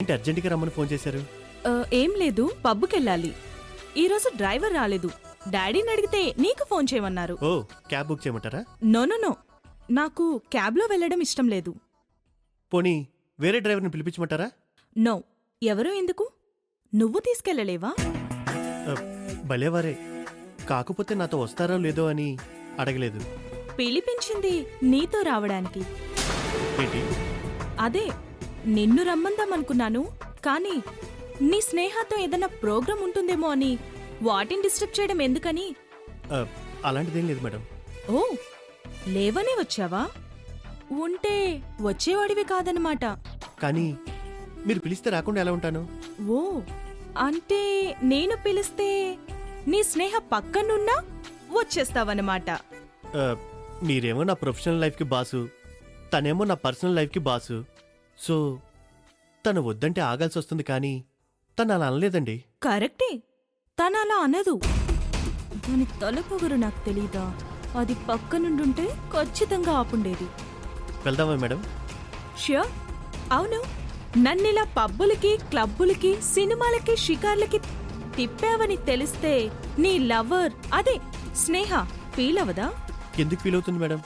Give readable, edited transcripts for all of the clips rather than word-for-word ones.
ఏంటి అర్జెంటుగా రమ్మని ఫోన్ చేశారు? ఏం లేదు, పబ్బుకెళ్ళాలి. ఈరోజు డ్రైవర్ రాలేదు. డాడీని అడిగితే నీకు ఫోన్ చేయమన్నారు. ఓ, క్యాబ్ బుక్ చేయమంటారా? నో, నాకు క్యాబ్లో వెళ్ళడం ఇష్టం లేదు. పోనీ వేరే డ్రైవర్ని పిలిపించమంటారా? నో. ఎవరు ఎందుకు? నువ్వు తీసుకెళ్ళలేవా? భలేవారే, కాకపోతే నాతో వస్తారో లేదో అని అడగలేదు. పిలిపించింది నీతో రావడానికి. ఏంటి? అదే నిన్ను రమ్మందామనుకున్నాను, కానీ నీ స్నేహతో ఏదైనా ప్రోగ్రాం ఉంటుందేమో అని. వాటిని డిస్టర్బ్ చేయడం ఎందుకని? అలాంటిదేం లేదు మేడం. ఓ, లేవనే వచ్చావా? ఉంటే వచ్చేవాడివి కాదనమాట. కానీ మీరు పిలిస్తే రాకుండా ఎలా ఉంటాను? ఓ, అంటే నేను పిలిస్తే నీ స్నేహ పక్కనున్నా వచ్చేస్తావన్నమాట. మీరేమో నా ప్రొఫెషనల్ లైఫ్కి బాసు, తనేమో నా పర్సనల్ లైఫ్కి బాసు. సో తను వద్దంటే ఆగాల్సి వస్తుంది, కానీ తను అలా అనలేదండి. కరెక్టే, తనలా అనదు. దాని తలపొగరు నాకు తెలీదా? అది పక్కనుండుంటే ఖచ్చితంగా ఆపుండేది. వెళ్దామా మేడం? ష్యూర్. అవును, నన్నిలా పబ్బులకి, క్లబ్బులకి, సినిమాలకి, షికార్లకి తిప్పావని తెలిస్తే నీ లవర్, అదే స్నేహ, ఫీల్ అవదా? ఎందుకు ఫీల్ అవుతుంది మేడం?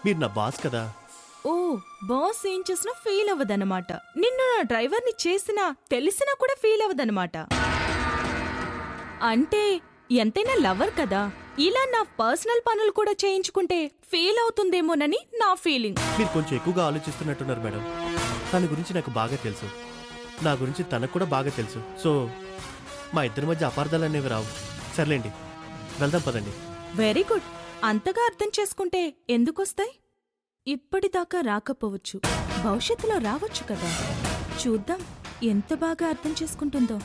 మీరు నా బాస్ కదా. ఓ, బాస్ ఏం చేసినా ఫీల్ అవ్వదన్నమాట. నిన్ను నా డ్రైవర్ని చేసినా తెలిసినా కూడా ఫీల్ అవ్వదన్నమాట. అంటే ఎంతైనా లవర్ కదా, ఇలా నా పర్సనల్ పనులు కూడా చేయించుకుంటే ఫీల్ అవుతుందేమోనని నా ఫీలింగ్. మీరు కొంచెం ఎక్కువగా ఆలోచిస్తున్నట్టున్నారు మేడం. తన గురించి నాకు బాగా తెలుసు, నా గురించి తనకు కూడా బాగా తెలుసు. సో మా ఇద్దరి మధ్య అపార్థాలు అనేవి రావు. సర్లేండి, వెళ్దాం పదండి. Very good. అంతగా అర్థం చేసుకుంటే ఎందుకొస్తాయి? ఇప్పటిదాకా రాకపోవచ్చు, భవిష్యత్తులో రావచ్చు కదా. చూద్దాం ఎంత బాగా అర్థం చేసుకుంటుందో.